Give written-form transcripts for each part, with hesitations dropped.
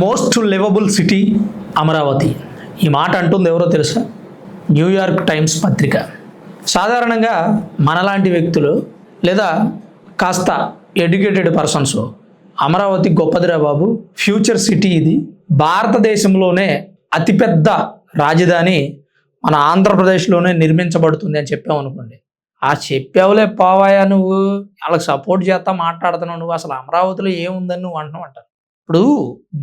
Most livable city Amaravati. ఈ మాట అంటుంది ఎవరో తెలుసా? న్యూయార్క్ టైమ్స్ పత్రిక. సాధారణంగా మనలాంటి వ్యక్తులు లేదా కాస్త ఎడ్యుకేటెడ్ పర్సన్స్ అమరావతి గొప్పదిరా బాబు, ఫ్యూచర్ సిటీ ఇది, భారతదేశంలోనే అతిపెద్ద రాజధాని మన ఆంధ్రప్రదేశ్లోనే నిర్మించబడుతుంది అని చెప్పామనుకోండి, ఆ చెప్పావులే పోవాయా నువ్వు, వాళ్ళకి సపోర్ట్ చేస్తా మాట్లాడుతున్నావు, నువ్వు అసలు అమరావతిలో ఏముందని నువ్వు అంటున్నావు అంటారు. ఇప్పుడు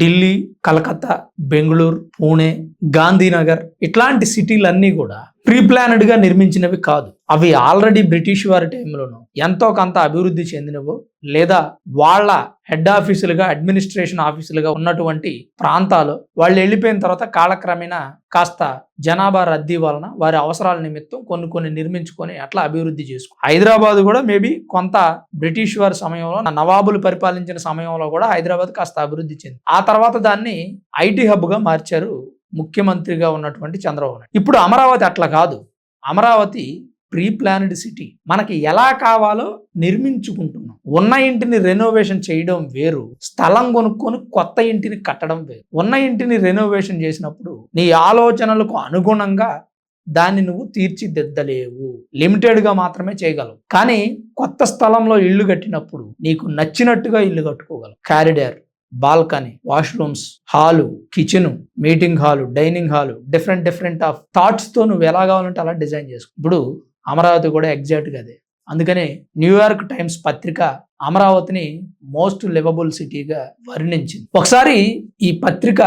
ఢిల్లీ, కలకత్తా, బెంగళూరు, పూణే, గాంధీనగర్ ఇట్లాంటి సిటీలన్నీ కూడా ప్రీప్లానెడ్గా నిర్మించినవి కాదు. అవి ఆల్రెడీ బ్రిటిష్ వారి టైంలోనూ ఎంతో కొంత అభివృద్ధి చెందినవో లేదా వాళ్ళ హెడ్ ఆఫీసులుగా, అడ్మినిస్ట్రేషన్ ఆఫీసులుగా ఉన్నటువంటి ప్రాంతాలు వాళ్ళు వెళ్ళిపోయిన తర్వాత కాలక్రమేణా కాస్త జనాభా రద్దీ వలన వారి అవసరాల నిమిత్తం కొన్ని నిర్మించుకొని అట్లా అభివృద్ధి చేసుకో. హైదరాబాద్ కూడా మేబీ కొంత బ్రిటిష్ వారి సమయంలో, నవాబులు పరిపాలించిన సమయంలో కూడా హైదరాబాద్ కాస్త అభివృద్ధి చెంది ఆ తర్వాత దాన్ని ఐటీ హబ్గా మార్చారు ముఖ్యమంత్రిగా ఉన్నటువంటి చంద్రబాబు నాయుడు. ఇప్పుడు అమరావతి అట్లా కాదు. Amaravati pre planned city. మనకి ఎలా కావాలో నిర్మించుకుంటున్నాం. ఉన్న ఇంటిని రెనోవేషన్ చేయడం వేరు, స్థలం కొనుక్కొని కొత్త ఇంటిని కట్టడం వేరు. ఉన్న ఇంటిని రెనోవేషన్ చేసినప్పుడు నీ ఆలోచనలకు అనుగుణంగా దాన్ని నువ్వు తీర్చిదిద్దలేవు, లిమిటెడ్గా మాత్రమే చేయగలవు. కానీ కొత్త స్థలంలో ఇల్లు కట్టినప్పుడు నీకు నచ్చినట్టుగా ఇల్లు కట్టుకోగలవు. Corridor, balcony, washrooms, hall, kitchen, meeting hall, dining hall, different of థాట్స్తో నువ్వు ఎలా కావాలంటే అలా డిజైన్ చేసుకో. ఇప్పుడు అమరావతి కూడా ఎగ్జాక్ట్గా అదే. అందుకనే న్యూయార్క్ టైమ్స్ పత్రిక అమరావతిని మోస్ట్ లివబుల్ సిటీగా వర్ణించింది. ఒకసారి ఈ పత్రిక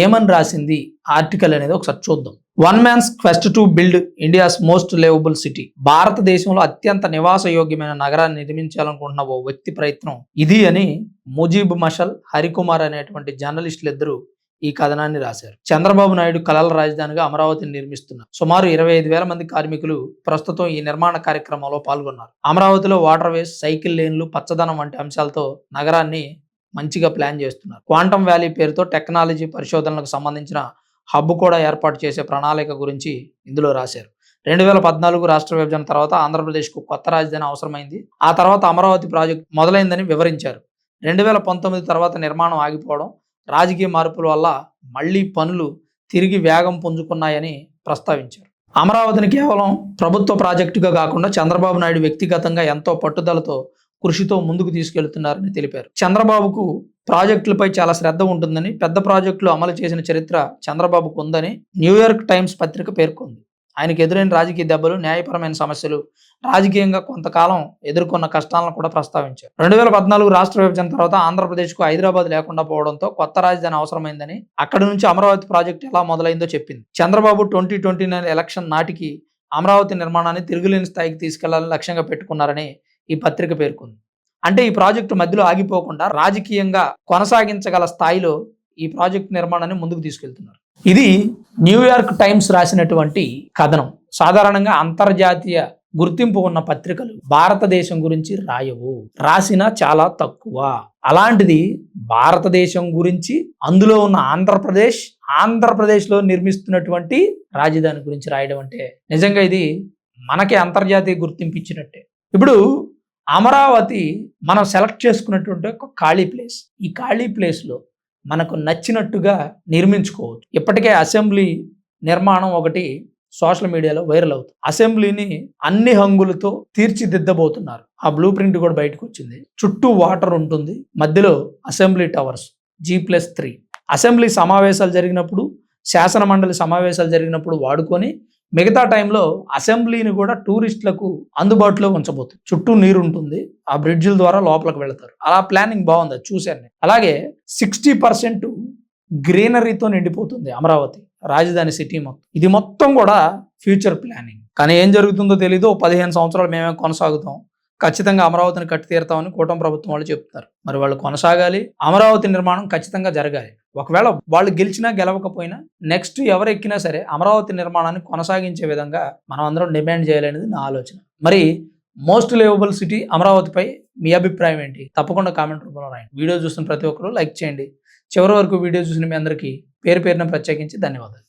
ఏమని రాసింది ఆర్టికల్ అనేది ఒకసారి చూద్దాం. One man's quest to build India's most livable city. భారతదేశంలో అత్యంత నివాసయోగ్యమైన నగరాన్ని నిర్మించాలనుకుంటున్న ఓ వ్యక్తి ప్రయత్నం ఇది అని ముజీబ్ మషల్, హరికుమార్ అనేటువంటి జర్నలిస్టులు ఇద్దరు ఈ కథనాన్ని రాశారు. చంద్రబాబు నాయుడు కలల రాజధానిగా అమరావతిని నిర్మిస్తున్నారు. సుమారు 25,000 మంది కార్మికులు ప్రస్తుతం ఈ నిర్మాణ కార్యక్రమంలో పాల్గొన్నారు. అమరావతిలో వాటర్ వేస్, సైకిల్ లేన్లు, పచ్చదనం వంటి అంశాలతో నగరాన్ని మంచిగా ప్లాన్ చేస్తున్నారు. క్వాంటమ్ వ్యాలీ పేరుతో టెక్నాలజీ పరిశోధనలకు సంబంధించిన హబ్ కూడా ఏర్పాటు చేసే ప్రణాళిక గురించి ఇందులో రాశారు. 2014 రాష్ట్ర విభజన తర్వాత ఆంధ్రప్రదేశ్కు కొత్త రాజధాని అవసరమైంది. ఆ తర్వాత అమరావతి ప్రాజెక్టు మొదలైందని వివరించారు. 2019 తర్వాత నిర్మాణం ఆగిపోవడం, రాజకీయ మార్పుల వల్ల మళ్లీ పనులు తిరిగి వేగం పుంజుకున్నాయని ప్రస్తావించారు. అమరావతిని కేవలం ప్రభుత్వ ప్రాజెక్టుగా కాకుండా చంద్రబాబు నాయుడు వ్యక్తిగతంగా ఎంతో పట్టుదలతో, కృషితో ముందుకు తీసుకెళ్తున్నారని తెలిపారు. చంద్రబాబుకు ప్రాజెక్టులపై చాలా శ్రద్ధ ఉంటుందని, పెద్ద ప్రాజెక్టులు అమలు చేసిన చరిత్ర చంద్రబాబుకు ఉందని న్యూయార్క్ టైమ్స్ పత్రిక పేర్కొంది. ఆయనకు ఎదురైన రాజకీయ దెబ్బలు, న్యాయపరమైన సమస్యలు, రాజకీయంగా కొంతకాలం ఎదుర్కొన్న కష్టాలను కూడా ప్రస్తావించారు. 2014 రాష్ట్ర విభజన తర్వాత ఆంధ్రప్రదేశ్కు హైదరాబాద్ లేకుండా పోవడంతో కొత్త రాజధాని అవసరమైందని, అక్కడి నుంచి అమరావతి ప్రాజెక్టు ఎలా మొదలైందో చెప్పింది. చంద్రబాబు 2029 ఎలక్షన్ నాటికి అమరావతి నిర్మాణాన్ని తిరుగులేని స్థాయికి తీసుకెళ్లాలని లక్ష్యంగా పెట్టుకున్నారని ఈ పత్రిక పేర్కొంది. అంటే ఈ ప్రాజెక్టు మధ్యలో ఆగిపోకుండా రాజకీయంగా కొనసాగించగల స్థాయిలో ఈ ప్రాజెక్టు నిర్మాణాన్ని ముందుకు తీసుకెళ్తున్నారు. ఇది న్యూయార్క్ టైమ్స్ రాసినటువంటి కథనం. సాధారణంగా అంతర్జాతీయ గుర్తింపు ఉన్న పత్రికలు భారతదేశం గురించి రాయవు, రాసినా చాలా తక్కువ. అలాంటిది భారతదేశం గురించి, అందులో ఉన్న ఆంధ్రప్రదేశ్లో నిర్మిస్తున్నటువంటి రాజధాని గురించి రాయడం అంటే నిజంగా ఇది మనకి అంతర్జాతీయ గుర్తింపు ఇచ్చినట్టే. ఇప్పుడు అమరావతి మనం సెలెక్ట్ చేసుకున్నటువంటి ఒక ఖాళీ ప్లేస్. ఈ ఖాళీ ప్లేస్లో మనకు నచ్చినట్టుగా నిర్మించుకోవచ్చు. ఇప్పటికే అసెంబ్లీ నిర్మాణం ఒకటి సోషల్ మీడియాలో వైరల్ అవుతుంది. అసెంబ్లీని అన్ని హంగులతో తీర్చిదిద్దబోతున్నారు. ఆ బ్లూ ప్రింట్ కూడా బయటకు వచ్చింది. చుట్టూ వాటర్ ఉంటుంది, మధ్యలో అసెంబ్లీ టవర్స్ G+3. అసెంబ్లీ సమావేశాలు జరిగినప్పుడు, శాసన మండలి సమావేశాలు జరిగినప్పుడు వాడుకొని మిగతా టైంలో అసెంబ్లీని కూడా టూరిస్టులకు అందుబాటులో ఉంచబోతుంది. చుట్టూ నీరు ఉంటుంది, ఆ బ్రిడ్జిల ద్వారా లోపలికి వెళతారు. అలా ప్లానింగ్ బాగుంది, చూశాను నేను. అలాగే 60% గ్రీనరీతో నిండిపోతుంది అమరావతి రాజధాని సిటీ మొత్తం. ఇది మొత్తం కూడా ఫ్యూచర్ ప్లానింగ్. కానీ ఏం జరుగుతుందో తెలీదు. 15 సంవత్సరాలు మేమే కొనసాగుతాం, ఖచ్చితంగా అమరావతిని కట్టి తీరుతామని కూటమి ప్రభుత్వం వాళ్ళు చెప్తున్నారు. మరి వాళ్ళు కొనసాగాలి, అమరావతి నిర్మాణం ఖచ్చితంగా జరగాలి. ఒకవేళ వాళ్ళు గెలిచినా గెలవకపోయినా నెక్స్ట్ ఎవరు ఎక్కినా సరే అమరావతి నిర్మాణాన్ని కొనసాగించే విధంగా మనం అందరం డిమాండ్ చేయాలనేది నా ఆలోచన. మరి మోస్ట్ లివబుల్ సిటీ అమరావతిపై మీ అభిప్రాయం ఏంటి? తప్పకుండా కామెంట్ రూపంలో రాయండి. వీడియో చూస్తున్న ప్రతి ఒక్కరు లైక్ చేయండి. చివరి వరకు వీడియో చూసిన మీ అందరికీ పేరు పేరున ప్రత్యేకించి ధన్యవాదాలు.